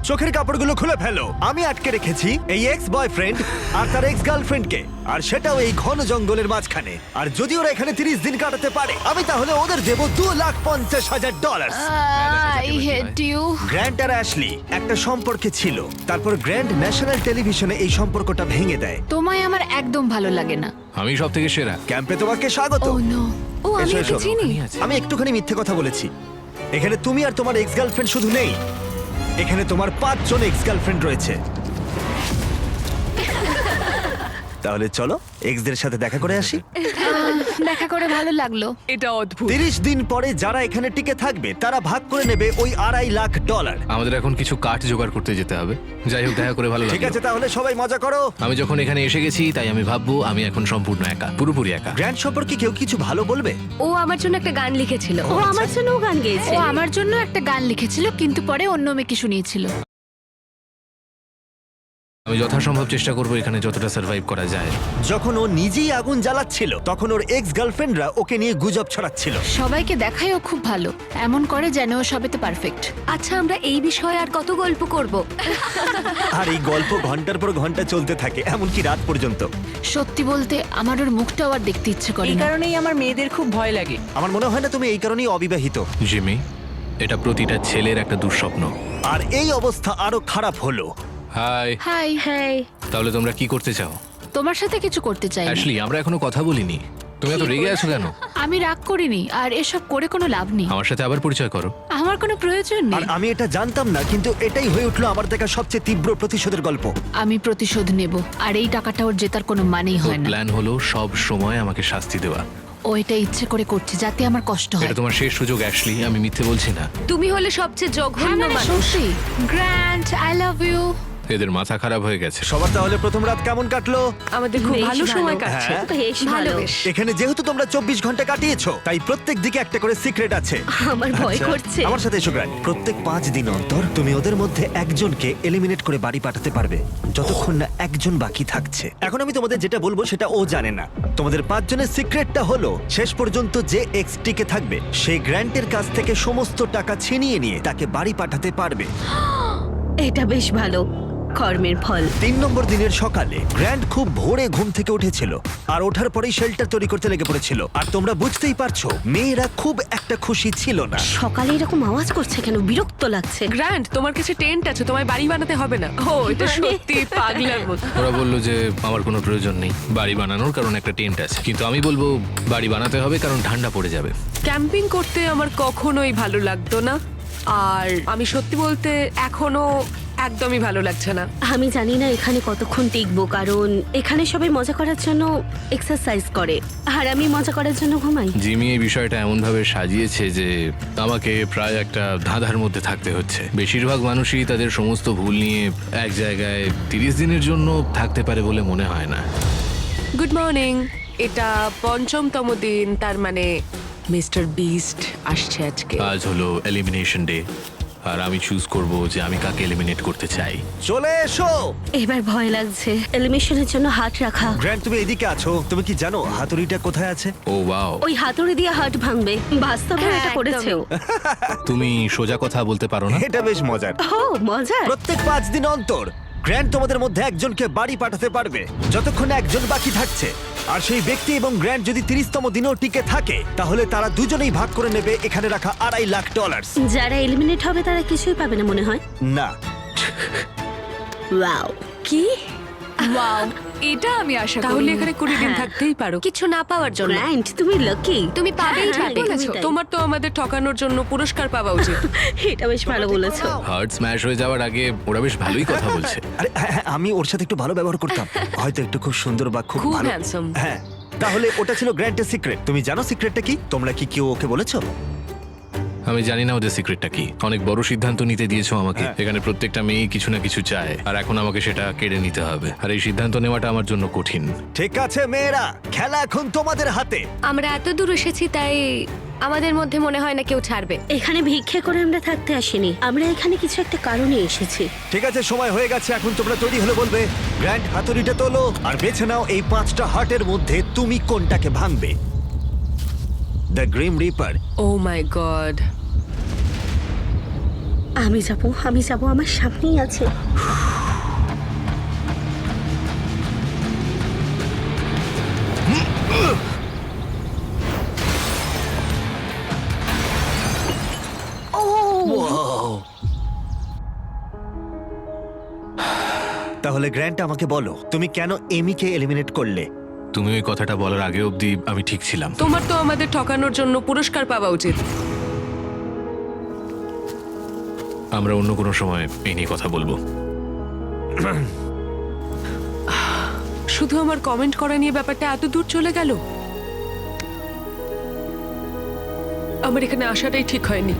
চোখের কাপড়গুলো খুলে ফেলো। আমি আটকে রেখেছি এই এক্স বয়ফ্রেন্ড আর তার এক্স গার্লফ্রেন্ডকে, আর সেটাও এই ঘন জঙ্গলের মাঝখানে। আর যদি ওরা এখানে 30 দিন কাটাতে পারে, আমি তাহলে ওদের দেবো $2,50,000। I hate you. গ্র্যান্ট আর অ্যাশলি একটা সম্পর্কে ছিল, তারপর গ্র্যান্ট ন্যাশনাল টেলিভিশনে এই সম্পর্কটা ভেঙে দেয়। তোমায় আমার একদম ভালো লাগে না। আমি সব থেকে সেরা। ক্যাম্পে তোমাকে স্বাগত। ও নো। ও আমি এসো, ওকে এসো। চিনি। আমি একটুখানি মিথ্যে কথা বলেছি। এখানে তুমি আর তোমার এক্স গার্লফ্রেন্ড শুধু নেই, এখানে তোমার 5 জন এক্স গার্লফ্রেন্ড রয়েছে। তাহলে চলো এক্সদের সাথে দেখা করে আসি। দেখা করে ভালো লাগলো। এটা অদ্ভুত। 30 দিন পরে যারা এখানে টিকে থাকবে তারা ভাগ করে নেবে ওই $2.5 লাখ। আমাদের এখন কিছু কাঠ জোগাড় করতে যেতে হবে। যাই হোক, দেখা করে ভালো ঠিক লাগলো। আছে, তাহলে সবাই মজা করো। আমি যখন এখানে এসে গেছি তাই আমি ভাববো আমি এখন সম্পূর্ণ একা, পুরোপুরি একা। গ্র্যান্ড সম্পর্কে কেউ কিছু ভালো বলবে? ও আমার জন্য একটা গান লিখেছিল। ও আমার জন্যও গান গেয়েছে। ও আমার জন্য একটা গান লিখেছিল, কিন্তু পরে অন্য মেয়েকে শুনিয়েছিল। আমি যথাসম্ভব চেষ্টা করবো এখানে যতটা সার্ভাইভ করা যায়। যখন ও নিজেই আগুন জ্বালাচ্ছিল তখন ওর এক্স গার্লফ্রেন্ডরা ওকে নিয়ে গুজব ছড়াচ্ছিল। সবাইকে দেখায় ও খুব ভালো, এমন করে যেন ও সবেতে পারফেক্ট। আচ্ছা, আমরা এই বিষয়ে আর কত গল্প করব? আর এই গল্প ঘন্টার পর ঘন্টা চলতে থাকে, এমনকি রাত পর্যন্ত। সত্যি বলতে আমার ওর মুখটাও আর দেখতে ইচ্ছে করে এই না। কারণেই আমার মেয়েদের খুব ভয় লাগে। আমার মনে হয় না তুমি এই কারণেই অবিবাহিত। জিমি, এটা প্রতিটা ছেলের একটা দুঃস্বপ্ন। আর এই অবস্থা আরো খারাপ হলো। হাই। হাই। হ্যাঁ, তাহলে তোমরা কি করতে চাও? তোমার সাথে কিছু করতে চাই না। অ্যাশলি, আমরা এখনো কথা বলিনি। তুমি এত রেগে আছো কেন? আমি রাগ করিনি, আর এসব করে কোনো লাভ নেই। আমার সাথে আবার পরিচয় করো। আমার কোনো প্রয়োজন আর নেই। আমি এটা জানতাম না, কিন্তু এটাই হয়ে উঠলো আমার দেখা সবচেয়ে তীব্র প্রতিশোধের গল্প। আমি প্রতিশোধ নেব, আর এই টাকাটা ওর জেতার কোনো মানেই হয় না। প্ল্যান হলো সব সময় আমাকে শাস্তি দেওয়া। ও এটা ইচ্ছে করে করছে যাতে আমার কষ্ট হয়। এটা তোমার শেষ সুযোগ অ্যাশলি, আমি মিথ্যে বলছি না। তুমি হলে সবচেয়ে হ্যাঁ, জঘন্য মানে মানুষ। সত্যি। Grant, I love you. এদের মাথা খারাপ হয়ে গেছে। সবার তাহলে প্রথম রাত কেমন কাটলো? আমাদের খুব বেশ ভালো সময় ভালো। কাটছে। হ্যাঁ। বেশ ভালো। এখানে যেহেতু তোমরা 24 ঘন্টা কাটিয়েছো, তাই প্রত্যেক দিকে একটা করে সিক্রেট আছে। আমার ভয় আচ্ছা, করছে। আমার সাথে এসো গ্র্যান্ড। প্রত্যেক 5 দিন অন্তর তুমি ওদের মধ্যে একজনকে এলিমিনেট করে বাড়ি পাঠাতে পারবে, যতক্ষণ না একজন বাকি থাকছে। এখন আমি তোমাদের যেটা বলবো সেটা ও জানে না। তোমাদের 5 জনের সিক্রেটটা হলো, শেষ পর্যন্ত যে এক্স টিকে থাকবে সে গ্র্যান্টের কাছ থেকে সমস্ত টাকা ছিনিয়ে নিয়ে তাকে বাড়ি পাঠাতে পারবে। এটা বেশ ভালো কর্মের ফল। 3 নম্বর দিনের সকালে গ্র্যান্ড খুব ভোরে ঘুম থেকে উঠেছিল, আর ওঠার পরেই শেল্টার তৈরি করতে লেগে পড়েছিল। আর তোমরা বুঝতেই পারছো মেয়েরা খুব একটা খুশি ছিল না। সকালে এরকম আওয়াজ করছে কেন? বিরক্ত লাগছে। গ্র্যান্ড, তোমার কাছে টেন্ট আছে, তোমায় বাড়ি বানাতে হবে না। ও, এটা সত্যি পাগলার মতো। ওরা বললো যে আমার কোনো প্রয়োজন নেই বাড়ি বানানোর, কারণ একটা টেন্ট আছে। কিন্তু আমি বলবো বাড়ি বানাতে হবে কারণ ঠান্ডা পড়ে যাবে। ক্যাম্পিং করতে আমার কখনোই ভালো লাগতো না, আর আমি সত্যি বলতে এখনো একদমই ভালো লাগছে না। আমি জানি না এখানে কতক্ষণ টিকবো, কারণ এখানে সবাই মজা করার জন্য এক্সারসাইজ করে, আর আমি মজা করার জন্য ঘুমাই। জিমি এই বিষয়টা এমনভাবে সাজিয়েছে যে আমাকে প্রায় একটা ধাঁধার মধ্যে থাকতে হচ্ছে। বেশিরভাগ মানুষই তাদের সমস্ত ভুল নিয়ে এক জায়গায় 30 দিনের জন্য থাকতে পারে বলে মনে হয় না। Good morning. এটা 5ম দিন, তার মানে মিস্টার বিস্ট আসছে আজকে। আজ হলো এলিমিনেশন ডে, আর আমি চুজ করব যে আমি কাকে এলিমিনেট করতে চাই। চলে এসো এবার ভয় লাগছে। এলিমিনেশনের জন্য হাত রাখা। গ্র্যান্ড, তুমি এদিকে আছো। তুমি কি জানো হাতুড়িটা কোথায় আছে? ও ওয়াও, ওই হাতুড়ি দিয়ে হাট ভাঙবে। বাস্তবে হ্যাঁ, এটা করেছেও। তুমি সোজা কথা বলতে পারো না? এটা বেশ মজার। ও মজার। প্রত্যেক 5 দিন অন্তর গ্র্যান্ড তোমাদের মধ্যে একজনকে বাড়ি পাঠাতে পারবে, যতক্ষণ না একজন বাকি থাকছে। আর সেই ব্যক্তি এবং গ্র্যান্ড যদি 30তম দিনও টিকে থাকে, তাহলে তারা দুজনেই ভাগ করে নেবে এখানে রাখা $2.5 লাখ। যারা এলিমিনেট হবে তারা কিছুই পাবে না মনে হয়। না, ওয়াও। কি? ওয়াও, এটা আমি আশা করি। তাহলে এখানে 20 দিন হ্যাঁ। থাকতেই পারো। কিছু না পাওয়ার জন্য। গ্র্যান্ড, তুমি লাকি। তুমি পাবেই হ্যাঁ, পাবে। বলেছো। তোমার তো আমাদের ঠকানোর জন্য পুরস্কার পাওয়া উচিত। এটা বেশ ভালো বলেছো। হার্ট স্ম্যাশ হয়ে যাওয়ার আগে ওরা বেশ ভালোই কথা বলছে। আরে হ্যাঁ, আমি ওর সাথে একটু ভালো ব্যবহার করতাম, হয়তো একটু খুব সুন্দর বা খুব খুব ভালো। handsome। হ্যাঁ, তাহলে ওটা ছিল গ্র্যান্টের সিক্রেট। তুমি জানো সিক্রেটটা কি? তোমরা কি কেউ ওকে বলেছো? আমি জানি না ওদের সিক্রেটটা কি। অনেক বড় সিদ্ধান্ত নিতে দিয়েছো আমাকে। হ্যাঁ। এখানে প্রত্যেকটা মেয়ে কিছু না কিছু চায়, আর এখন আমাকে সেটা কেড়ে নিতে হবে। আর এই সিদ্ধান্ত নেওয়াটা আমার জন্য কঠিন। ঠিক আছে মেয়েরা, খেলা এখন তোমাদের হাতে। আমরা এত দূর এসেছি, তাই আমাদের মধ্যে মনে হয় না কেউ ছাড়বে। এখানে ভিক্ষে করে আমরা থাকতে আসিনি, আমরা এখানে কিছু একটা কারণে এসেছি। ঠিক আছে, সময় হয়ে গেছে। এখন তোমরা তৈরি হলে বলবে। গ্র্যান্ড, হাতুড়িটা তোলো আর বেছে নাও এই 5টা হার্টের মধ্যে তুমি কোনটাকে ভাঙবে। The grim reaper. Oh my God. আমি যাব, আমার সামনেই আছে। তাহলে গ্র্যান্ট, আমাকে বলো তুমি কেন এমিকে এলিমিনেট করলে? তুমি ওই কথাটা বলার আগে অবধি আমি ঠিক ছিলাম। তোমার তো আমাদের ঠকানোর জন্য পুরস্কার পাওয়া উচিত। আমরা অন্য কোনো সময় এই নিয়ে কথা বলবো। শুধু আমার কমেন্ট করা নিয়ে ব্যাপারটা এত দূর চলে গেল। আমার এখানে আসাটাই ঠিক হয়নি।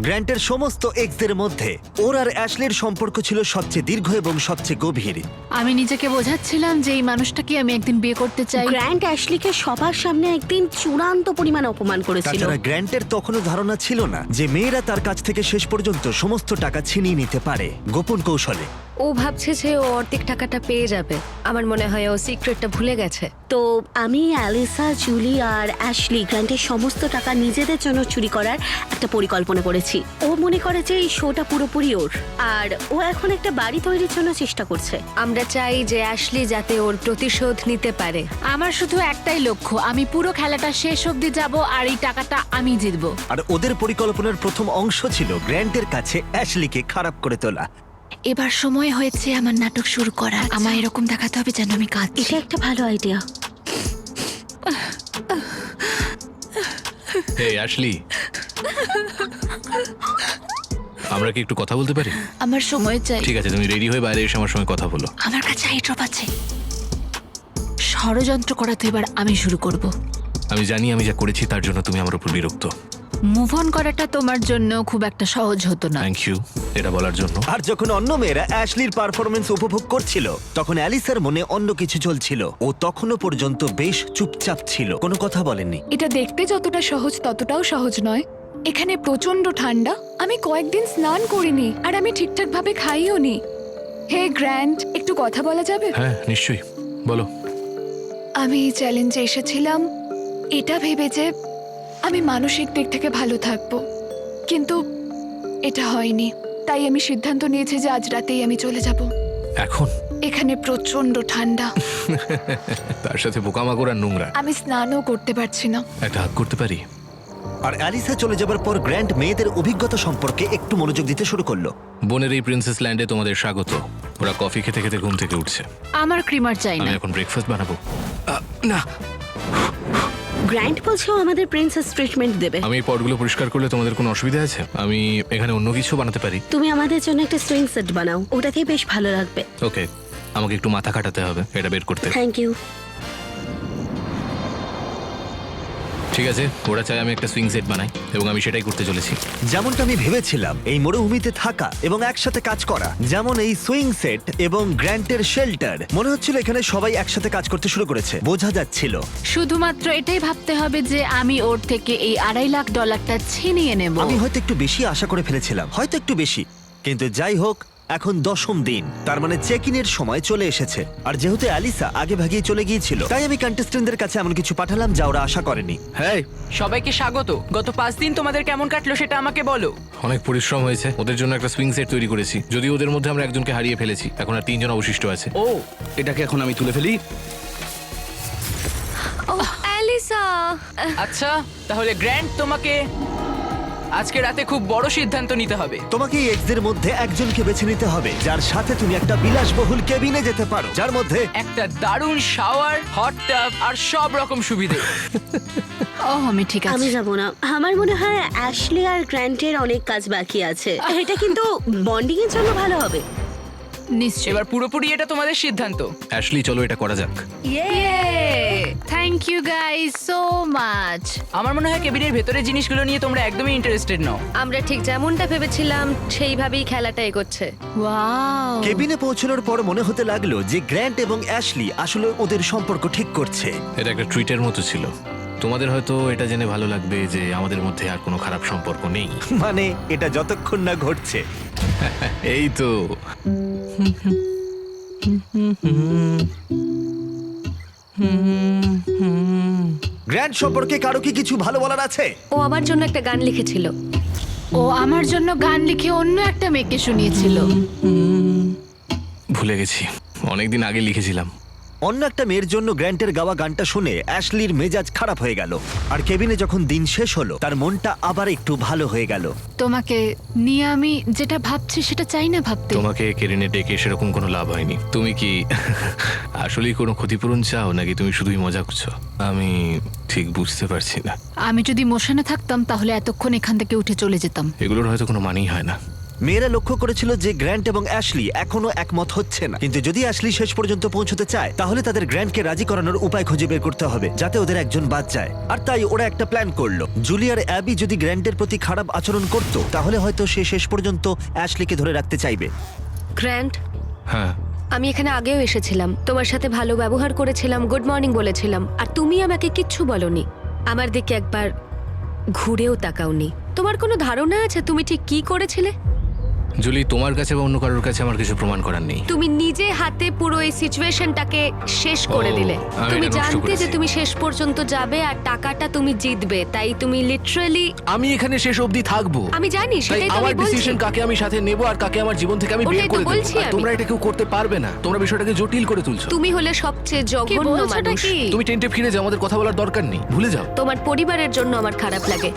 গ্র্যান্টের সমস্ত এক্সদের মধ্যে ওর আর অ্যাশলির সম্পর্ক ছিল সবচেয়ে দীর্ঘ এবং সবচেয়ে গভীর। আমি নিজেকে বোঝাচ্ছিলাম যে এই মানুষটাকে আমি একদিন বিয়ে করতে চাই। গ্র্যান্ট অ্যাশলিকে সবার সামনে একদিন চূড়ান্ত পরিমাণে অপমান করেছিল। তাছাড়া গ্র্যান্টের তখনও ধারণা ছিল না যে মেয়েরা তার কাছ থেকে শেষ পর্যন্ত সমস্ত টাকা ছিনিয়ে নিতে পারে গোপন কৌশলে। ও ভাবছে যে ও অর্ধেক টাকাটা পেয়ে যাবে। আমার মনে হয় ও সিক্রেটটা ভুলে গেছে। তো আমি, অ্যালিসা, জুলি আর অ্যাশলি গ্র্যান্টের সমস্ত টাকা নিজেদের জন্য চুরি করার একটা পরিকল্পনা করেছি। ও মনে করে যে এই শোটা পুরোপুরি ওর, আর ও এখন একটা বাড়ি তৈরির জন্য চেষ্টা করছে। আমরা চাই যে অ্যাশলি যাতে ওর প্রতিশোধ নিতে পারে। আমার শুধু একটাই লক্ষ্য, আমি পুরো খেলাটা শেষ অবধি যাব আর এই টাকাটা আমি জিতবো। আর ওদের পরিকল্পনার প্রথম অংশ ছিল গ্র্যান্টের কাছে অ্যাশলিকে খারাপ করে তোলা। এবার সময় হয়েছে আমার নাটক শুরু করার। আমার এরকম দেখাতে হবে যেন আমি কাঁদছি। এটা একটা ভালো আইডিয়া। এই অ্যাশলি, আমরা কি একটু কথা বলতে পারি? আমার সময় চাই। ঠিক আছে, তুমি রেডি হয়ে বাইরে এসে আমার সঙ্গে কথা বলো। আমার কাছে আই ড্রপ আছে। ষড়যন্ত্র করা তো এবার আমি শুরু করব। আমি জানি আমি যা করেছি তার জন্য তুমি আমার উপর বিরক্ত। মুভ অন করাটা তোমার জন্য খুব একটা সহজ হতো না। থ্যাংক ইউ এটা বলার জন্য। আর যখন অন্য মেয়েরা অ্যাশলির পারফরমেন্স উপভোগ করছিল, তখন অ্যালিসার মনে অন্য কিছু চলছিল। ও তখনও পর্যন্ত বেশ চুপচাপ ছিল, কোনো কথা বলেনি। এটা দেখতে যতটা সহজ ততটাও সহজ নয়। এখানে প্রচন্ড ঠান্ডা, আমি কয়েকদিন স্নান করিনি, আর আমি ঠিকঠাক ভাবে খাইও নি। হে গ্র্যান্ট, একটু কথা বলা যাবে? হ্যাঁ নিশ্চয়ই, বলো। আমি এই চ্যালেঞ্জে এসেছিলাম এটা ভেবে যে আমি মানসিক দিক থেকে ভালো থাকবো, কিন্তু এটা হয়নি। তাই আমি সিদ্ধান্ত নিয়েছি যে আজ রাতেই আমি চলে যাব। এখন এখানে প্রচন্ড ঠান্ডা, তার সাথে পোকামাকড় আর নোংরা। আমি স্নানও করতে পারছি না। একটা হাত করতে পারি? আর অ্যালিসা চলে যাবার পর গ্র্যান্ট মেয়েদের অভিজ্ঞতা সম্পর্কে একটু মনোযোগ দিতে শুরু করলো। বনের এই প্রিন্সেস ল্যান্ডে তোমাদের স্বাগত। ওরা কফি খেতে খেতে ঘুম থেকে উঠছে। আমার ক্রিমার চাই আমি না। এখন ব্রেকফাস্ট বানাবো। না, গ্র্যান্ট বলছে ও আমাদের প্রিন্সেস ট্রিটমেন্ট দেবে। আমি এই পটগুলো পরিষ্কার করলে তোমাদের কোনো অসুবিধা আছে? আমি এখানে অন্য কিছু বানাতে পারি। তুমি আমাদের জন্য একটা সুইং সেট বানাও, ওটাতেই বেশ ভালো লাগবে। ওকে, আমাকে একটু মাথা কাটাতে হবে এটা বের করতে। Thank you. ঠিক আছে, ওরা চাই আমি একটা সুইং সেট বানাই এবং আমি সেটাই করতে চলেছি। যেমনটা আমি ভেবেছিলাম, এই মরুভূমিতে থাকা এবং একসাথে কাজ করা, যেমন এই সুইং সেট এবং গ্র্যান্টের শেল্টার, মনে হচ্ছিল এখানে সবাই একসাথে কাজ করতে শুরু করেছে। বোঝা যাচ্ছিল। শুধুমাত্র এটাই ভাবতে হবে যে আমি ওর থেকে এই $2.5 লাখ ছিনিয়ে নেব। আমি হয়তো একটু বেশি আশা করে ফেলেছিলাম, হয়তো একটু বেশি, কিন্তু যাই হোক, এখন 10ম দিন, তার মানে চেক ইনের সময় চলে এসেছে। আর যেহেতু অ্যালিসা আগে ভাগেই চলে গিয়েছিল, তাই আমি কন্টেস্টেন্টদের কাছে এমন কিছু পাঠালাম যা ওরা আশা করেনি। হ্যাঁ, সবাইকে স্বাগত। গত 5 দিন তোমাদের কেমন কাটলো সেটা আমাকে বলো। অনেক পরিশ্রম হয়েছে। ওদের জন্য একটা সুইং সেট তৈরি করেছি। যদিও ওদের মধ্যে আমরা একজনকে হারিয়ে ফেলেছি, এখন আর 3 জন অবশিষ্ট আছে। ও, এটাকে এখন আমি তুলে ফেলি। ও অ্যালিসা, আচ্ছা, তাহলে গ্র্যান্ট, তোমাকে আজকে রাতে খুব বড় সিদ্ধান্ত নিতে হবে। তোমাকে এই এক্সদের মধ্যে একজনকে বেছে নিতে হবে যার সাথে তুমি একটা বিলাসবহুল কেবিনে যেতে পারো, যার মধ্যে একটা দারুণ শাওয়ার, হট টাব আর সব রকম সুবিধে। ও আমি ঠিক আমি আছে। যাব না। আমার মনে হয় অ্যাশলি আর গ্র্যান্টের অনেক কাজ বাকি আছে। এটা কিন্তু বন্ডিং এর জন্য ভালো হবে। নিশ্চয়ই। এবার পুরোপুরি এটা তোমাদের সিদ্ধান্ত। অ্যাশলি, চলো এটা করা যাক। Thank you guys so much. আমার মনে হয় কেবিনের ভেতরের জিনিসগুলো নিয়ে তোমরা একদমই ইন্টারেস্টেড নও। আমরা ঠিক যেমনটা ভেবেছিলাম সেইভাবেই খেলাটা এগোচ্ছে। ওয়াও। কেবিনে পৌঁছানোর পর মনে হতে লাগলো যে গ্র্যান্ট এবং অ্যাশলি আসলে ওদের সম্পর্ক ঠিক করছে। এটা একটা ট্রিটের মতো ছিল। তোমাদের হয়তো এটা জেনে ভালো লাগবে যে আমাদের মধ্যে আর কোনো খারাপ সম্পর্ক নেই। মানে এটা যতক্ষণ না ঘটছে। এই তো। গ্র্যান্ড সম্পর্কে কারো কি কিছু ভালো বলার আছে? ও আমার জন্য একটা গান লিখেছিল। ও আমার জন্য গান লিখে অন্য একটা মেয়েকে শুনিয়েছিল। ভুলে গেছি, অনেকদিন আগে লিখেছিলাম। অন্য একটা মেয়ের জন্য গ্র্যান্টের গাওয়া গানটা শুনে অ্যাশলির মেজাজ খারাপ হয়ে গেল। আর কেবিনে যখন দিন শেষ হলো তার মনটা আবার একটু ভালো হয়ে গেল। তোমাকে নিয়ে আমি যেটা ভাবছি সেটা চাই না ভাবতে। তোমাকে কেরিনে ডেকে সেরকম কোনো লাভ হয়নি। তুমি কি আসলেই কোনো ক্ষতিপূরণ চাও, নাকি তুমি শুধুই মজা করছো? আমি ঠিক বুঝতে পারছি না। আমি যদি মোশনে থাকতাম তাহলে এতক্ষণ এখান থেকে উঠে চলে যেতাম। এগুলোর হয়তো কোনো মানেই হয় না। মেয়েরা লক্ষ্য করেছিল যে গ্র্যান্ট এবং অ্যাশলি এখনো একমত হচ্ছে না, কিন্তু যদি অ্যাশলি শেষ পর্যন্ত পৌঁছতে চায় তাহলে তাদের গ্র্যান্টকে রাজি করানোর উপায় খুঁজে বের করতে হবে যাতে ওদের একজন বাদ যায়। আর তাই ওরা একটা প্ল্যান করলো। জুলি আর অ্যাবি যদি গ্র্যান্টের প্রতি খারাপ আচরণ করত তাহলে হয়তো সে শেষ পর্যন্ত অ্যাশলিকে ধরে রাখতে চাইবে। গ্র্যান্ড, হ্যাঁ, আমি এখানে আগেও এসেছিলাম, তোমার সাথে ভালো ব্যবহার করেছিলাম, গুড মর্নিং বলেছিলাম, আর তুমি আমাকে কিচ্ছু বলনি। আমার দিকে একবার ঘুরেও তাকাওনি। তোমার কোনো ধারণা আছে তুমি ঠিক কি করেছিলে? জুলি, তোমার কাছে বা অন্য কারোর কাছে আমার কিছু প্রমাণ করার নেই। তুমি নিজে হাতে পুরো এই সিচুয়েশনটাকে শেষ করে দিলে। আমি তুমি এটা নষ্ট জানতে যে করেছি। তুমি শেষ পর্যন্ত যাবে আর টাকাটা তুমি জিতবে, তাই তুমি লিটারালি। আমি এখানে শেষ অবধি থাকবো। আমি জানি, তাই সেটাই তো আমার আমি বলছি। ডিসিশন কাকে আমি সাথে নেব আর কাকে আমার জীবন থেকে আমি ওটাই বের তো করে দেব। বলছি আর আমি। তোমরা এটা কেউ করতে পারবে না। তোমরা বিষয়টাকে জটিল করে তুলছো। তুমি হলে সবচেয়ে কি জঘন্য বলছোটা মানুষ। কি? তুমি টেন্টে ফিরে যাও, আমাদের কথা বলার দরকার নেই, ভুলে যাও। তোমার পরিবারের জন্য আমার খারাপ লাগে।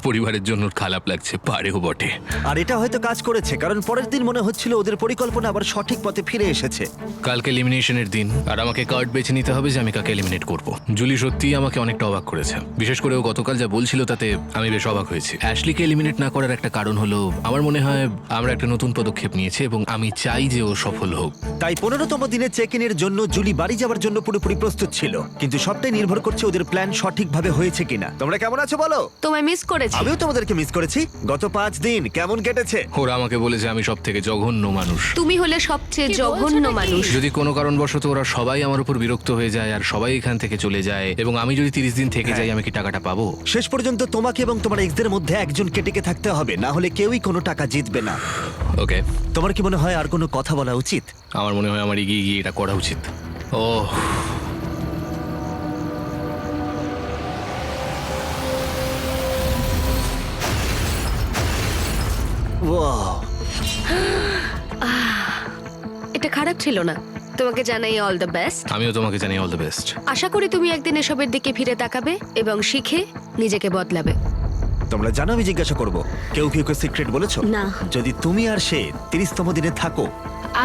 পরিবারের জন্য খারাপ লাগছে, পারেও বটে। আর এটা হয়তো কাজ করেছে, কারণ পরের দিন মনে হচ্ছিল ওদের পরিকল্পনা আবার সঠিক পথে ফিরে এসেছে। কালকে এলিমিনেশনের দিন, আর আমাকে কার্ড বেছে নিতে হবে যে আমি কাকে এলিমিনেট করব। জুলি সত্যিই আমাকে অনেকটা অবাক করেছে, বিশেষ করে ও গতকাল যা বলছিল তাতে আমি বেশ অবাক হয়েছি। অ্যাশলিকে এলিমিনেট না করার একটা কারণ হলো, আমার মনে হয় আমরা একটা নতুন পদক্ষেপ নিয়েছি এবং আমি চাই যে ও সফল হোক। তাই 15তম দিনে চেক ইনের জন্য জুলি বাড়ি যাওয়ার জন্য পুরোপুরি প্রস্তুত ছিল, কিন্তু সবটাই নির্ভর করছে ওদের প্ল্যান সঠিকভাবে হয়েছে কিনা। তোমরা কেমন আছো বলো? তোমায় মিস করেছি। আমিও তোমাদেরকে মিস করেছি। গত 5 দিন কেমন কেটেছে? ওরা আমাকে বলেছে আমি সব থেকে জঘন্য মানুষ। তুমি হলে সবচেয়ে কি জঘন্য বলছো নাকি? মানুষ। যদি কোনো কারণবশত ওরা সবাই আমার উপর বিরক্ত হয়ে যায় আর সবাই এখান থেকে চলে যায় এবং আমি যদি 30 দিন থেকে যাই, আমি কি টাকাটা পাবো? শেষ পর্যন্ত তোমাকে এবং তোমার এক্সদের মধ্যে একজনকে টিকে থাকতে হবে, না হলে কেউই কোনো টাকা জিতবে না। ওকে, তোমার কি মনে হয় আর কোনো কথা বলা উচিত? আমার মনে হয় আমার এগিয়ে গিয়ে এটা করা উচিত। ওহ, ওয়াও, এটা খারাপ ছিল না। তোমাকে জানাই অল দ্য বেস্ট। আমিও তোমাকে জানি অল দ্য বেস্ট। আশা করি তুমি একদিন এসবের দিকে ফিরে তাকাবে এবং শিখে নিজেকে বদলাবে। তোমরা জানো আমি জিজ্ঞাসা করব, কেউ কি ওকে সিক্রেট বলেছো? না। যদি তুমি আর সে 30তম দিনে থাকো,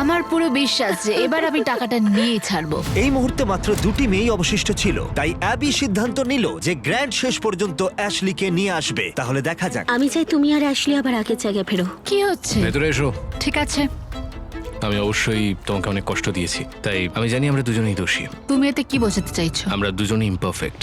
আমার পুরো বিশ্বাস যে এবার আমি টাকাটা নিয়ে ছাড়বো। এই মুহূর্তে মাত্র 2টি মেয়েই অবশিষ্ট ছিল, তাই অ্যাবি সিদ্ধান্ত নিল যে গ্র্যান্ড শেষ পর্যন্ত অ্যাশলিকে নিয়ে আসবে। তাহলে দেখা যাক। আমি চাই তুমি আর অ্যাশলি আবার আগের জায়গায় ফেরো। কি হচ্ছে? ভেতরে এসো। ঠিক আছে, আমি অবশ্যই তোমাকে অনেক কষ্ট দিয়েছি, তাই আমি জানি আমরা দুজনেই দোষী। তুমি এতে কি বোঝাতে চাইছো? আমরা দুজনেই ইমপারফেক্ট।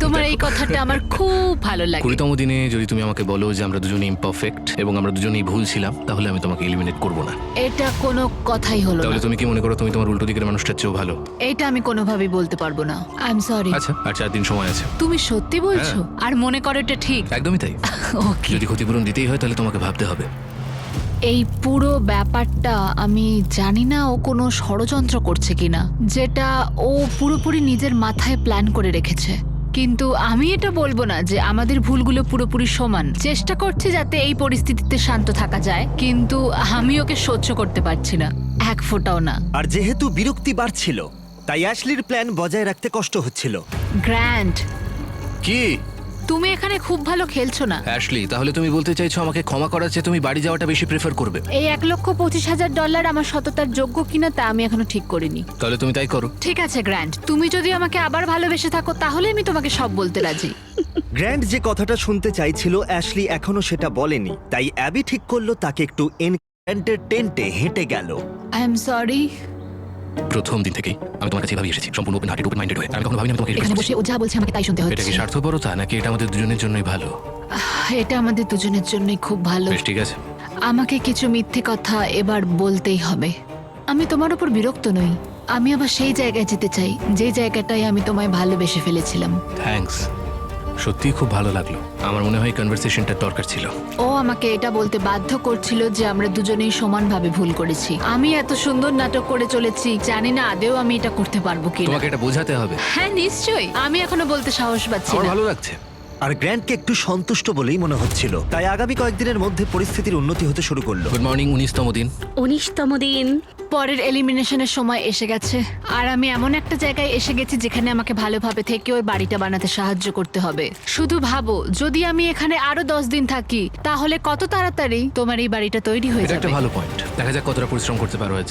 তোমার এই কথাটা আমার খুব ভালো লাগে। 20তম দিনে যদি তুমি আমাকে বলো যে আমরা দুজনেই ইমপারফেক্ট এবং আমরা দুজনেই ভুল ছিলাম, তাহলে আমি তোমাকে এলিমিনেট করব না। এটা কোনো কথাই হলো তাহলে না। তুমি কি মনে করো তুমি তোমার উল্টো দিকের মানুষটার চেয়েও ভালো? এটা আমি কোনোভাবেই বলতে পারবো না। I am sorry. আচ্ছা, আর 4 দিন সময় আছে। তুমি সত্যি বলছো? আর মনে করো এটা ঠিক? একদমই তাই। ওকে। যদি ক্ষতিপূরণ দিতেই হয় তাহলে তোমাকে ভাবতে হবে। এই পুরো ব্যাপারটা আমি জানি না ও কোনো ষড়যন্ত্র করছে কিনা, যেটা ও পুরোপুরি নিজের মাথায় প্ল্যান করে রেখেছে। কিন্তু আমি এটা বলবো না যে আমাদের ভুলগুলো পুরোপুরি সমান। চেষ্টা করছি যাতে এই পরিস্থিতিতে শান্ত থাকা যায়, কিন্তু আমি ওকে সহ্য করতে পারছি না, এক ফোঁটাও না। আর যেহেতু বিরক্তি বাড়ছিল, তাই অ্যাশলির প্ল্যান বজায় রাখতে কষ্ট হচ্ছিল। গ্র্যান্ড, কি তুমি এখানে খুব ভালো খেলছো না। অ্যাশলি, তাহলে তুমি বলতে চাইছো আমাকে ক্ষমা করার চেয়ে তুমি বাড়ি যাওয়াটা বেশি প্রেফার করবে? এই $1,25,000 আমার সততার যোগ্য কিনা তা আমি এখনো ঠিক করিনি। তাহলে তুমি তাই করো। ঠিক আছে গ্র্যান্ড, তুমি যদি আমাকে আবার ভালোবেসে থাকো তাহলে আমি তোমাকে সব বলতে রাজি। গ্র্যান্ড যে কথাটা শুনতে চাইছিল অ্যাশলি এখনো সেটা বলেনি, তাই অ্যাবি ঠিক করলো তাকে একটু এন্টারটেইনতে হেঁটে গেল। I am sorry. প্রথম দিন থেকেই আমি তোমার কাছে এভাবেই এসেছি, সম্পূর্ণ ওপেন হার্টেড, ওপেন মাইন্ডেড হয়ে। আমি কখনো ভাবিনি আমি তোমাকে এখানে বসে ও যা বলছে আমাকে তাই শুনতে এটা হচ্ছে। কি স্বার্থপরতা নাকি এটা আমাদের দুজনের জন্যই ভালো? এটা আমাদের দুজনের জন্যই খুব ভালো। বেশ, ঠিক আছে। আমাকে কিছু মিথ্যে কথা এবার বলতেই হবে। আমি তোমার উপর বিরক্ত নই, আমি আবার সেই জায়গায় যেতে চাই যে জায়গাটায় আমি তোমায় ভালোবেসে ফেলেছিলাম। থ্যাঙ্কস। সত্যিই খুব ভালো লাগলো। আমার মনে হয় কনভারসেশনটা দরকার ছিল। ও আমাকে এটা বলতে বাধ্য করছিল যে আমরা দুজনেই সমানভাবে ভুল করেছি। আমি এত সুন্দর নাটক করে চলেছি, জানি না আদেও আমি এটা করতে পারবো কিনা। তোমাকে এটা বোঝাতে হবে। হ্যাঁ নিশ্চয়ই, আমি এখনো বলতে সাহস পাচ্ছি আমার না। ভালো লাগছে। আর গ্র্যান্টকে একটু সন্তুষ্ট বলেই মনে হচ্ছিল, তাই আগামী কয়েকদিনের মধ্যে পরিস্থিতির উন্নতি হতে শুরু করলো। গুড মর্নিং, 19তম দিন। 19তম দিন। পরের এলিমিনেশনের সময় এসে গেছে, আর আমি এমন একটা জায়গায় এসে গেছি যেখানে আমাকে ভালোভাবে থেকে ওই বাড়িটা বানাতে সাহায্য করতে হবে। শুধু ভাবো, যদি আমি এখানে আরো 10 দিন থাকি তাহলে কত তাড়াতাড়ি তোমার এই বাড়িটা তৈরি হয়ে এটা যাবে। একটা ভালো পয়েন্ট। দেখা যাক কতটা পরিশ্রম করতে পারো আজ।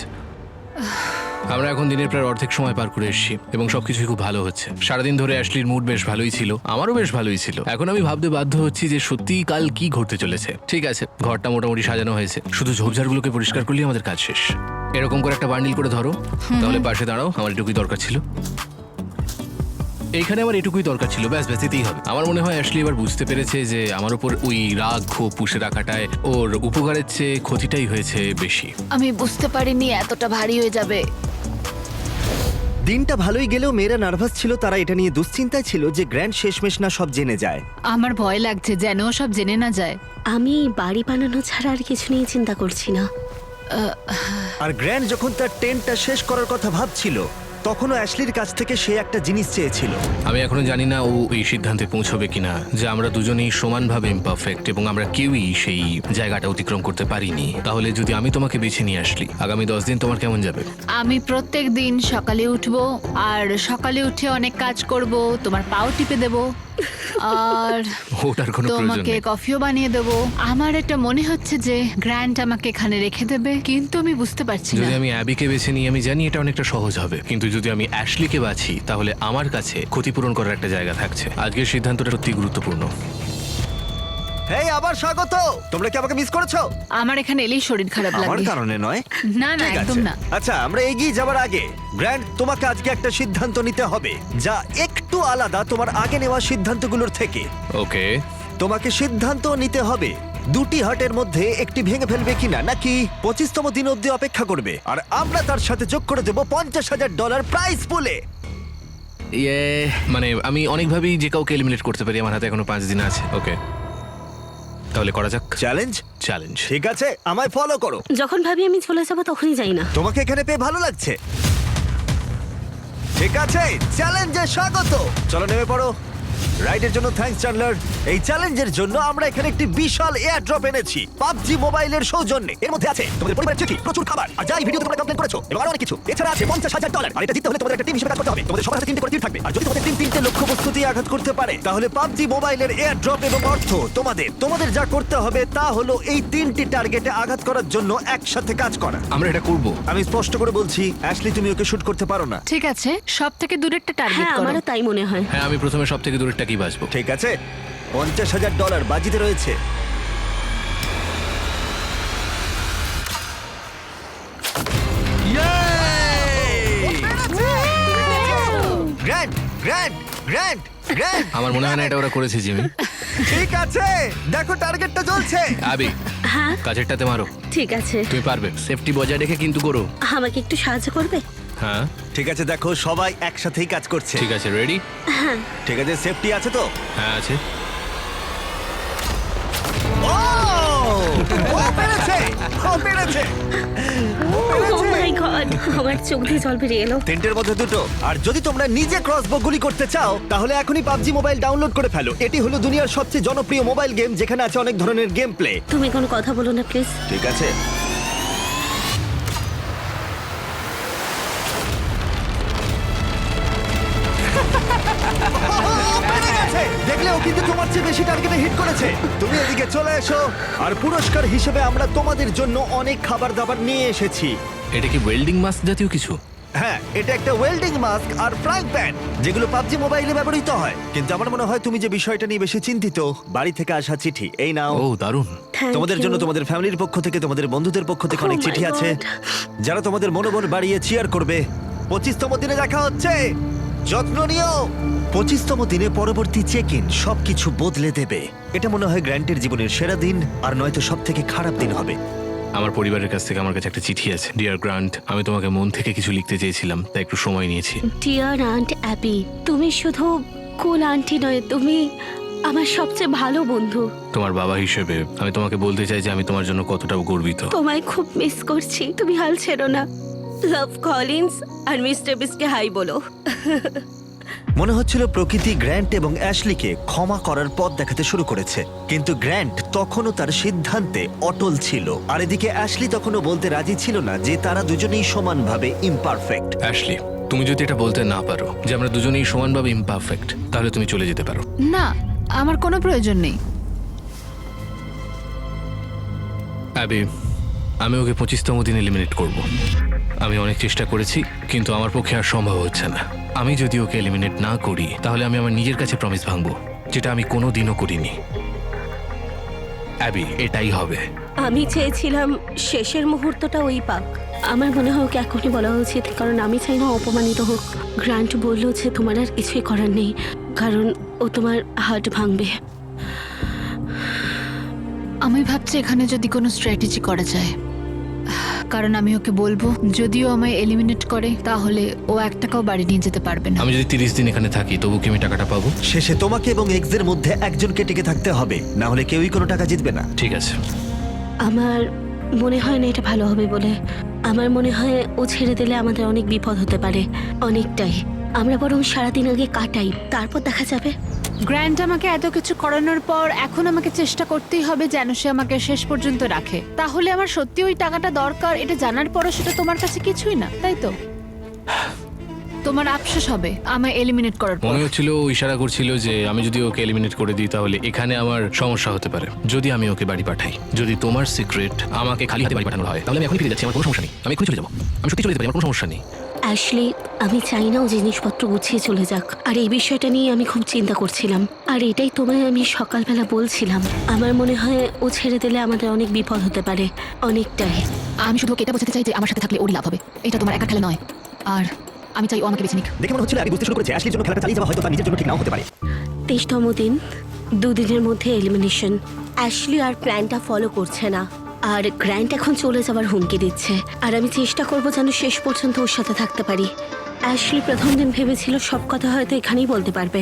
আমরা এখন দিনের প্রায় অর্ধেক সময় পার করে এসেছি এবং সবকিছুই খুব ভালো হচ্ছে। সারাদিন ধরে অ্যাশলির মুড বেশ ভালোই ছিল, আমারও বেশ ভালোই ছিল। এখন আমি ভাবতে বাধ্য হচ্ছি যে সত্যিই কাল কি ঘটতে চলেছে। ঠিক আছে, ঘরটা মোটামুটি সাজানো হয়েছে, শুধু ঝোপঝাড়গুলোকে পরিষ্কার করলেই আমাদের কাজ শেষ। এরকম করে একটা বান্ডিল করে ধরো, তাহলে পাশে দাঁড়াও। আমার এটুকুই দরকার ছিল, এইখানে আমার এটুকুই দরকার ছিল, ব্যাস ব্যাস এতেই হবে। আমার মনে হয় অ্যাশলি এবার বুঝতে পেরেছে যে আমার উপর ওই রাগ ক্ষোভ পুষে রাখাটায় ওর উপকারের চেয়ে ক্ষতিটাই হয়েছে বেশি। আমি বুঝতে পারিনি এতটা ভারী হয়ে যাবে। দিনটা ভালোই গেলেও মেয়েরা নার্ভাস ছিল, তারা এটা নিয়ে দুশ্চিন্তায় ছিল যে গ্র্যান্ড শেষমেশ না সব জেনে যায়। আমার ভয় লাগছে যেন ও সব জেনে না যায়। আমি বাড়ি বানানো ছাড়া আর কিছু নিয়ে চিন্তা করছি না। আর গ্র্যান্ড যখন তার টেন্টটা শেষ করার কথা ভাবছিল, তখনও অ্যাশলির কাছ থেকে সে একটা জিনিস চেয়েছিল। আমি এখনো জানি না ও এই সিদ্ধান্তে পৌঁছবে কিনা যে আমরা দুজনেই সমানভাবে ইমপারফেক্ট এবং আমরা কেউই সেই জায়গাটা অতিক্রম করতে পারিনি। তাহলে যদি আমি তোমাকে বেছে নিয়ে আসলি, আগামী 10 দিন তোমার কেমন যাবে? আমি প্রত্যেক দিন সকালে উঠবো, আর সকালে উঠে অনেক কাজ করব, তোমার পাও টিপে দেব, আর ওটার কোনো প্রয়োজন তোমাকে নেই। কফিও বানিয়ে দেব। আমার এটা মনে হচ্ছে যে গ্র্যান্ড আমাকে এখানে রেখে দেবে, কিন্তু আমি বুঝতে পারছি না। যদি আমি অ্যাবিকে বেছে নিই, আমি জানি এটা অনেকটা সহজ হবে, কিন্তু যদি আমি অ্যাশলিকে বাছি তাহলে আমার কাছে ক্ষতিপূরণ করার একটা জায়গা থাকছে। আজকের সিদ্ধান্তটা সত্যি গুরুত্বপূর্ণ। হেই, আবার স্বাগত। তোমরা কি আমাকে মিস করেছো? আমার এখানে এলেই শরীর খারাপ আমার লাগে। কারণে নয়। না না, ঠিক একদম আছে। না। আচ্ছা, আমরা এগিয়ে যাবার আগে গ্র্যান্ড, তোমাকে আজকে একটা সিদ্ধান্ত নিতে হবে যা একটু আলাদা তোমার আগে নেওয়া সিদ্ধান্তগুলোর থেকে। ওকে, তোমাকে সিদ্ধান্ত নিতে হবে দুটি হার্টের মধ্যে একটি ভেঙে ফেলবে কিনা, নাকি 25তম দিন অব্দি অপেক্ষা করবে। আর আমরা তার সাথে যোগ করে দেবো $50,000 প্রাইজ পুলে। ইয়ে মানে আমি অনেকভাবেই যে কাউকে এলিমিনেট করতে পারি। আমার হাতে এখনো 5 দিন আছে। ওকে, তাহলে করা যাক। চ্যালেঞ্জ? চ্যালেঞ্জ। ঠিক আছে, আমায় ফলো করো। যখন ভাবি আমি চলে যাবো তখনই যাই না। তোমাকে এখানে পেয়ে ভালো লাগছে। ঠিক আছে, চ্যালেঞ্জে স্বাগত। চলো নেমে পড়ো। রাইডের জন্য থ্যাঙ্কস চ্যান্ডলার। এই চ্যালেঞ্জের জন্য আমরা এখানে একটি বিশাল এয়ার ড্রপ এনেছি পাবজি মোবাইলের সৌজন্যে। এর মধ্যে আছে তোমাদের পরিবারের চেকি, প্রচুর খাবার, আর যাই ভিডিও তোমরা কমপ্লেন করেছো এবং আরো অনেক কিছু। এছাড়া আছে $50,000। আর এটা জিততে হলে তোমাদের একটা টিম হিসেবে কাজ করতে হবে। তোমাদের সবার হাতে 3টে করে তীর থাকবে, আর যদি তোমাদের টিম 3টে লক্ষ্যবস্তু দিয়ে আঘাত করতে পারে, তাহলে পাবজি মোবাইলের এয়ার ড্রপ এবং অর্থ তোমাদের যা করতে হবে তা হলো এই 3টি টার্গেটে আঘাত করার জন্য একসাথে কাজ করা। আমরা এটা করব। আমি স্পষ্ট করে বলছি, অ্যাশলি তুমি ওকে শুট করতে পারো না। ঠিক আছে, সব থেকে দূরেরটা টার্গেট হ্যাঁ, করো। আমারও তাই মনে হয়। হ্যাঁ, আমি প্রথমে সব থেকে দূরেরটাকেই বাঁচবো। ঠিক আছে, $50,000 বাজিতে রয়েছে। Grand, grand, grand, grand. আমার মনে হয় না এটা ওরা করেছে, জিমি। ঠিক আছে, দেখো টার্গেটটা জ্বলছে। আবি, হ্যাঁ, কাছেরটাতে মারো। ঠিক আছে। তুমি পারবে। সেফটি বজায় রেখে কিন্তু করো। আমাকে একটু সাহায্য করবে? হ্যাঁ ঠিক আছে, দেখো সবাই একসাথেই কাজ করছে। ঠিক আছে, রেডি? ঠিক আছে, সেফটি আছে তো? হ্যাঁ আছে। ও! ও পেরেছে! ও পেরেছে! ও ও পেরেছে! মাই গড, আমার চোখ দিয়ে জল বেরিয়ে এলো। টেন্টের মধ্যে দুটো। আর যদি তোমরা নিজে ক্রসবো গুলি করতে চাও, তাহলে এখনই পাবজি মোবাইল ডাউনলোড করে ফেলো। এটি হলো দুনিয়ার সবচেয়ে জনপ্রিয় মোবাইল গেম, যেখানে আছে অনেক ধরনের গেম প্লে। তুমি কোনো কথা বলো না প্লিজ। ঠিক আছে, দেখলে ও কিন্তু তোমার চেয়ে বেশি টার্গেটে হিট করেছে। তুমি এদিকে চলে এসো। আর পুরস্কার হিসেবে আমরা তোমাদের জন্য অনেক খাবার দাবার নিয়ে এসেছি। এটা কি ওয়েল্ডিং মাস্ক জাতীয় কিছু? হ্যাঁ, এটা একটা ওয়েল্ডিং মাস্ক আর ফ্রাইং প্যান, যেগুলো পাবজি মোবাইলে ব্যবহৃত হয়। কিন্তু আমার মনে হয় তুমি যে বিষয়টা নিয়ে বেশি চিন্তিত, বাড়ি থেকে আসা চিঠি। এই নাও। ও দারুণ। Thank তোমাদের you. জন্য তোমাদের ফ্যামিলির পক্ষ থেকে, তোমাদের বন্ধুদের পক্ষ থেকে Oh অনেক my চিঠি আছে, God. যারা তোমাদের মনোবল বাড়িয়ে চিয়ার করবে। 25তম দিনে দেখা হচ্ছে। যত্ন নিও। 25তম দিনে পরবর্তী চেক ইন সবকিছু বদলে দেবে। এটা মনে হয় গ্র্যান্টের জীবনের সেরা দিন, আর নয়তো সব থেকে খারাপ দিন হবে। আমার পরিবারের কাছ থেকে আমার কাছে একটা চিঠি আছে। ডিয়ার গ্রান্ট, আমি তোমাকে মন থেকে কিছু লিখতে চেয়েছিলাম, তাই একটু সময় নিয়েছি। ডিয়ার আন্ট অ্যাবি, তুমি শুধু কুল আন্টি নয়, তুমি আমার সবচেয়ে ভালো বন্ধু। তোমার বাবা হিসেবে আমি তোমাকে বলতে চাই যে আমি তোমার জন্য কতটা গর্বিত। তোমায় খুব মিস করছি, তুমি হাল ছেড়ো না। লাভ কলিন্স আর মিস্টার বিস্টকে হাই বলো। মনে হচ্ছিল প্রকৃতি গ্র্যান্ট এবং অ্যাশলিকে ক্ষমা করার পথ দেখাতে শুরু করেছে, কিন্তু গ্র্যান্ট তখনও তার সিদ্ধান্তে অটল ছিল। আর এদিকে অ্যাশলি তখনও বলতে রাজি ছিল না যে তারা দুজনেই সমানভাবে ইমপারফেক্ট। অ্যাশলি, তুমি যদি এটা বলতে না পারো যে আমরা দুজনেই সমানভাবে ইমপারফেক্ট, তাহলে তুমি চলে যেতে পারো। না, আমার কোনো প্রয়োজন নেই। অ্যাবি, আমি ওকে 25তম দিন এলিমিনেট করব। আমি অনেক চেষ্টা করেছি, কিন্তু আমার পক্ষে আর সম্ভব হচ্ছে না। আমি যদি ওকে এলিমিনেট না করি, তাহলে আমি আমার নিজের কাছে প্রমিস ভাঙবো, যেটা আমি কোনো দিনও করিনি। অ্যাবি, এটাই হবে। আমি চেয়েছিলাম শেষের মুহূর্তটা ওই পাক। আমার মনে হয় ওকে এখনই বলা উচিত, কারণ আমি চাই না অপমানিত হোক। গ্রান্ট বলল যে তোমার আর কিছুই করার নেই, কারণ ও তোমার হার্ট ভাঙবে। আমি ভাবছি এখানে যদি কোনো স্ট্র্যাটেজি করা যায়, কারণ আমি ওকে বলবো যদিও আমায় এলিমিনেট করে তাহলে ও 1 টাকাও বাড়ি নিয়ে যেতে পারবে না। আমি যদি 30 দিন এখানে থাকি, তবু কি আমি টাকাটা পাবো? শেষে তোমাকে এবং এক্সের মধ্যে একজনকে টিকে থাকতে হবে, না হলে কেউই কোনো টাকা জিতবে না। ঠিক আছে। আমার মনে হয় না এটা ভালো হবে বলে। আমার মনে হয় ও ছেড়ে দিলে আমাদের অনেক বিপদ হতে পারে, অনেকটাই। আমরা বরং সারাদিন আগে কাটাই, তারপর দেখা যাবে। গ্র্যান্ট আমাকে এত কিছু করানোর পর এখন আমাকে চেষ্টা করতেই হবে যেন সে আমাকে শেষ পর্যন্ত রাখে। তাহলে আমার সত্যি ওই টাকাটা দরকার, এটা জানার পরও সেটা তোমার কাছে কিছুই না, তাই তো? তোমার আফসোস হবে আমায় এলিমিনেট করার পর। মনে হচ্ছিল ও ইশারা করছিল যে আমি যদি ওকে এলিমিনেট করে দিই, তাহলে এখানে আমার সমস্যা হতে পারে যদি আমি ওকে বাড়ি পাঠাই। যদি তোমার সিক্রেট আমাকে খালি হাতে বাড়ি পাঠানো হয়, তাহলে আমি এখনই ফিরে যাচ্ছি, আমার কোনো সমস্যা নেই। আমি এখনই চলে যাবো, আমি সত্যি চলে যেতে পারি, আমার কোনো সমস্যা নেই। অ্যাশলি, আমি চাই না ও জিনিসপত্র গুছিয়ে চলে যাক। আর এই বিষয়টা নিয়ে আমি খুব চিন্তা করছিলাম, আর এটাই তোমায় আমি সকালবেলা বলছিলাম। আমার মনে হয় ও ছেড়ে দিলে আমাদের অনেক বিপদ হতে পারে, অনেকটাই। আমি শুধু ওকে এটা বোঝাতে চাই যে আমার সাথে থাকলে ওর লাভ হবে, এটা তোমার একা খেলা নয়। আর আমি চাই ও আমাকে বেছে নিক। দেখে মনে হচ্ছিল আমি বুঝতে শুরু করেছি অ্যাশলির জন্য খেলাটা চালিয়ে যাওয়া হয়তো তার নিজের জন্য ঠিক নাও হতে পারে। 23তম দিন, 2 দিনের মধ্যে এলিমিনেশন। অ্যাশলি আর প্ল্যানটা ফলো করছে না, আর গ্র্যান্ট এখন চলে যাবার হুমকি দিচ্ছে। আর আমি চেষ্টা করবো যেন শেষ পর্যন্ত ওর সাথে থাকতে পারি। অ্যাশলি প্রথম দিন ভেবেছিল সব কথা হয়তো এখানেই বলতে পারবে,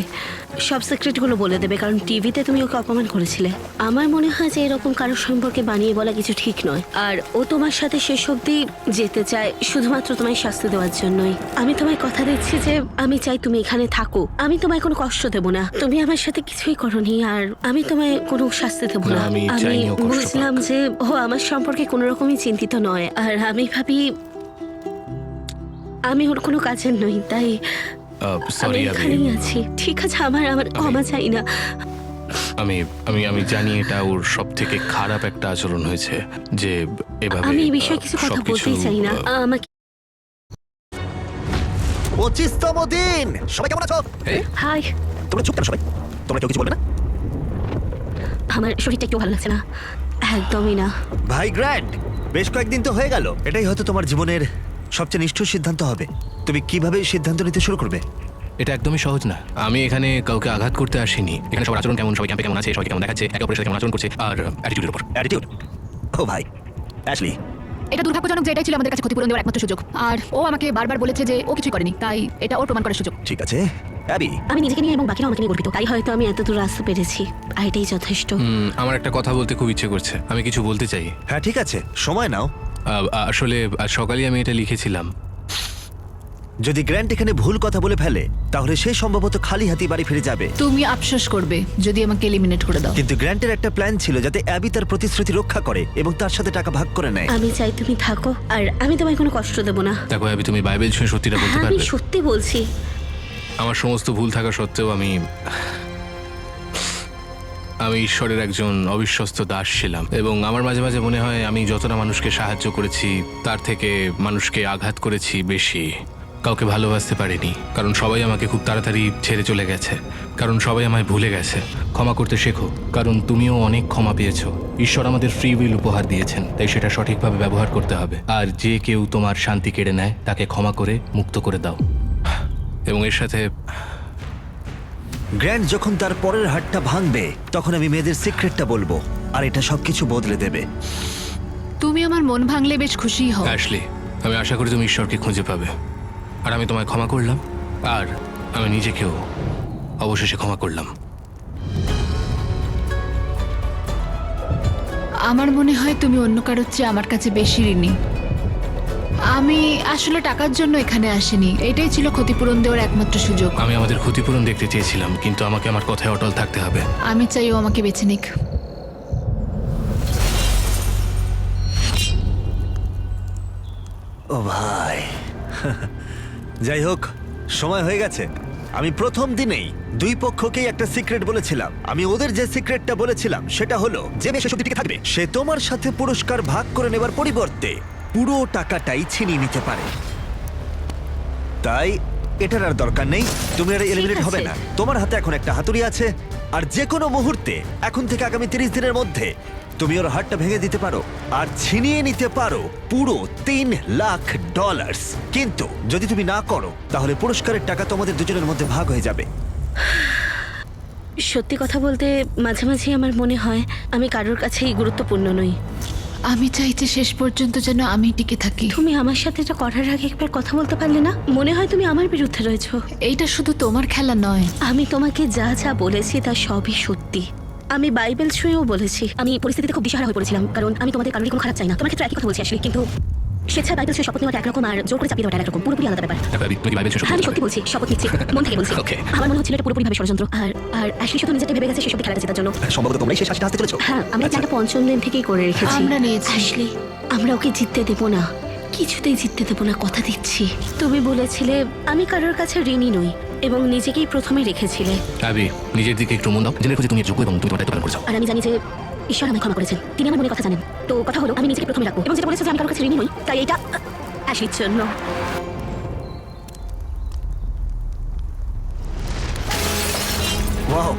সব সিক্রেটগুলো বলে দেবে, কারণ টিভিতে তুমি ওকে অপমান করেছিলে। আমার মনে হয় যে এরকম কারোর সম্পর্কে বানিয়ে বলা কিছু ঠিক নয়। আর ও তোমার সাথে শেষ অবধি যেতে চায় শুধুমাত্র তোমায় শাস্তি দেওয়ার জন্যই। আমি তোমায় কথা দিচ্ছি যে আমি চাই তুমি এখানে থাকো। আমি তোমায় কোনো কষ্ট দেবো না, তুমি আমার সাথে কিছুই করনি, আর আমি তোমায় কোনো শাস্তি দেবো না। না, আমি আমি চাইনি ও কষ্ট পাক। বুঝলাম যে ও আমার সম্পর্কে কোনো রকমই চিন্তিত নয়, আর আমি ভাবি আমি ওর কোনো কাজের নই, তাই আমি সরি অ্যাবি, এখানেই আছি। ঠিক আছে, আমার ক্ষমা চাই না। আমি আমি আমি জানি এটা ওর সব থেকে খারাপ একটা আচরণ হয়েছে, যে এভাবে আমি এই বিষয়ে কিছু কথা সবকিছু, বলতেই চাই না। আমাকে 25তম দিন। সবাই কেমন আছো? হাই। তোমরা চুপ কেন সবাই? তোমরা কেউ কিছু বলবে না? আমার শরীরটা একটু ভালো লাগছে না, একদমই না। ভাই গ্র্যান্ড, বেশ কয়েকদিন তো হয়ে গেল। এটাই হয়তো তোমার জীবনের সবচেয়ে নিষ্ঠুর সিদ্ধান্ত হবে। তুমি কিভাবে সিদ্ধান্ত নিতে শুরু করবে? এটা একদমই সহজ না। আমি এখানে কাউকে আঘাত করতে আসিনি। এখানে সবার আচরণ কেমন, সবাই ক্যাম্পে কেমন আছে, সবাই কেমন দেখাচ্ছে, একে অপরের সাথে কেমন আচরণ করছে, আর অ্যাটিটিউডের উপর। অ্যাটিটিউড? ও ভাই অ্যাশলি, এটা দুর্ভাগ্যজনক যে এটাই ছিল আমাদের কাছে ক্ষতিপূরণ দেওয়ার একমাত্র সুযোগ। আর ও আমাকে বারবার বলেছে যে ও কিছুই করেনি, তাই এটা ওর প্রমাণ করার সুযোগ। ঠিক আছে অ্যাবি। আমি নিজেকে নিয়ে এবং বাকিরা আমাকে নিয়ে গর্বিত, তাই হয়তো আমি এতদূর আসতে পেরেছি, আর এটাই যথেষ্ট। আমার একটা কথা বলতে খুব ইচ্ছে করছে, আমি কিছু বলতে চাই। হ্যাঁ ঠিক আছে, সময় নাও। আসলে আজ সকালে আমি এটা লিখেছিলাম। যদি গ্র্যান্ট এখানে ভুল কথা বলে ফেলে, তাহলে সে সম্ভবত খালি হাতে বাড়ি ফিরে যাবে। তুমি আফসোস করবে যদি আমাকে এলিমিনেট করে দাও। কিন্তু গ্র্যান্টের একটা প্ল্যান ছিল যাতে অ্যাবি তার প্রতিশ্রুতি রক্ষা করে এবং তার সাথে টাকা ভাগ করে নেয়। আমি চাই তুমি থাকো, আর আমি তোমায় কোনো কষ্ট দেবো না। দেখো অ্যাবি, তুমি বাইবেল ছুঁয়ে সত্যিটা বলতে হ্যাঁ, আমি পারবে? সত্যি বলছি। আমার সমস্ত ভুল থাকা সত্ত্বেও আমি ঈশ্বরের একজন অবিশ্বস্ত দাস ছিলাম, এবং আমার মাঝে মাঝে মনে হয় আমি যতটা মানুষকে সাহায্য করেছি তার থেকে মানুষকে আঘাত করেছি বেশি। কাউকে ভালোবাসতে পারিনি, কারণ সবাই আমাকে খুব তাড়াতাড়ি ছেড়ে চলে গেছে, কারণ সবাই আমায় ভুলে গেছে। ক্ষমা করতে শেখো, কারণ তুমিও অনেক ক্ষমা পেয়েছো। ঈশ্বর আমাদের ফ্রি উইল উপহার দিয়েছেন, তাই সেটা সঠিকভাবে ব্যবহার করতে হবে। আর যে কেউ তোমার শান্তি কেড়ে নেয় তাকে ক্ষমা করে মুক্ত করে দাও। এবং এর সাথে গ্র্যান্ট যখন তার পরের হাতটা ভাঙবে, তখন আমি মেয়েদের সিক্রেটটা বলবো, আর এটা সবকিছু বদলে দেবে। তুমি আমার মন ভাঙলে বেশ খুশিই হও। অ্যাশলি, আমি আশা করি তুমি ঈশ্বরকে খুঁজে পাবে। আর আমি তোমায় ক্ষমা করলাম, আর আমি নিজেকেও অবশেষে ক্ষমা করলাম। আমার মনে হয় তুমি অন্য কারোর চেয়ে আমার কাছে বেশি ঋণী। আমি আসলে টাকার জন্য এখানে আসিনি, এটাই ছিল ক্ষতিপূরণ দেওয়ার একমাত্র সুযোগ। আমি আমাদের ক্ষতিপূরণ দেখতে চেয়েছিলাম, কিন্তু আমাকে আমার কথায় অটল থাকতে হবে। আমি চাই ও আমাকে বেছে নিক। ও ভাই যাই হোক, সময় হয়ে গেছে। আমি প্রথম দিনেই দুই পক্ষকেই একটা সিক্রেট বলেছিলাম। আমি ওদের যে সিক্রেটটা বলেছিলাম সেটা হলো, যে শেষ অবধি টিকে থাকবে সে তোমার সাথে পুরস্কার ভাগ করে নেবার পরিবর্তে পুরো টাকাটাই ছিনিয়ে নিতে পারে। তাই এটার আর দরকার নেই, তুমি আর এলিমিনেট হবে না। তোমার হাতে এখন একটা হাতুড়ি আছে, আর যে কোনো মুহূর্তে এখন থেকে আগামী 30 দিনের মধ্যে তুমি ওর হাতটা ভেঙে দিতে পারো আর ছিনিয়ে নিতে পারো পুরো $3 লাখ। কিন্তু যদি তুমি না করো তাহলে পুরস্কারের টাকা তোমাদের দুজনের মধ্যে ভাগ হয়ে যাবে। সত্যি কথা বলতে মাঝে মাঝে আমার মনে হয় আমি কারোর কাছেই গুরুত্বপূর্ণ নই। আমি চাইছি শেষ পর্যন্ত যেন আমি টিকে থাকি। তুমি আমার সাথে এটা করার আগে একবার কথা বলতে পারলে না? মনে হয় তুমি আমার বিরুদ্ধে রয়েছো। এইটা শুধু তোমার খেলা নয়। আমি তোমাকে যা যা বলেছি তা সবই সত্যি। আমি বাইবেল ছুঁয়েও বলেছি। আমি পরিস্থিতিতে খুব দিশাহারা হয়ে পড়েছিলাম, কারণ আমি তোমাদের কারোরই কোনো খারাপ চাই না। তোমার ক্ষেত্রে একই কথা বলছি আসলে, কিন্তু স্বেচ্ছায় বাইবেল ছুঁয়ে শপথ নেওয়াটা একরকম আর জোর করে চাপিয়ে দেওয়াটা একরকম, পুরোপুরি আলাদা ব্যাপার। তুমি কি বাইবেল শেষ হ্যাঁ, আমি সত্যি বলছি, শপথ নিচ্ছি, মন থেকে বলছি। Okay. আমার মনে হচ্ছিল এটা পুরোপুরি ভাবে ষড়যন্ত্র। আর অ্যাশলি শুধু নিজেকে ভেবে গেছে সেসব খেলা গেছে তার জন্য। সম্ভবত তোমরাই শেষ হাসিটা হাসতে চলেছো। হ্যাঁ, আমরা প্ল্যানটা পঞ্চম দিন থেকেই করে রেখেছি। আমরা নিয়েছি। অ্যাশলি, আমরা ওকে জিততে দেবো না, কিছুতেই জিততে দেবো না, কথা দিচ্ছি। তুমি বলেছিলে আমি কারোর কাছে ঋণী নই এবং নিজেকেই প্রথমে রেখেছিলে। আবি, নিজের দিকে একটু মন দাও। জেনে রেখো যে তুমি যোগ্য এবং তুমি তোমার দায়িত্ব পালন করেছো। আর আমি জানি যে ঈশ্বর আমায় ক্ষমা করেছেন, তিনি আমার মনের কথা জানেন। তো কথা হলো, আমি নিজেকে প্রথমে রাখবো এবং যেটা বলেছে যে আমি কারোর কাছে ঋণী নই, তাই এটা অ্যাশলির জন্য। ওয়াও,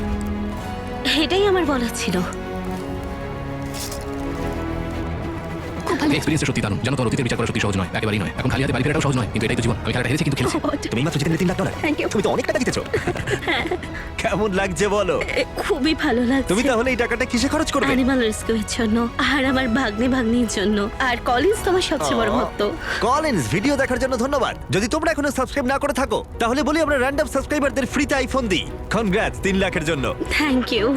এটাই আমার বলার ছিল। এই এক্সপেরিয়েন্সটা সত্যি দারুণ। জানো তো, অতীতের বিচার করা সত্যি সহজ নয়, একেবারেই নয়। এখন খালি হাতে বাড়ি ফেরাটাও সহজ নয়, কিন্তু এটাই তো জীবন। আমি খেলাটা হেরেছি কিন্তু খেলেছি। তুমি মাত্র জিতে নিলে $3 লাখ। Thank you. তুমি তো অনেক টাকা জিতেছো। কেমন লাগছে বলো? খুবই ভালো লাগছে। তুমি তাহলে এই টাকাটা কিসে খরচ করবে? অ্যানিমাল রেস্কিউর জন্য আর আমার ভাগ্নির জন্য। আর কলিন্স তোমার সবচেয়ে বড় ভক্ত। কলিন্স, ভিডিও দেখার জন্য ধন্যবাদ। যদি তোমরা এখনো সাবস্ক্রাইব না করে থাকো তাহলে বলি আমরা র্যান্ডম সাবস্ক্রাইবারদের ফ্রিতে আইফোন দিই। কনগ্রাটস 3 লাখের জন্য। Thank you.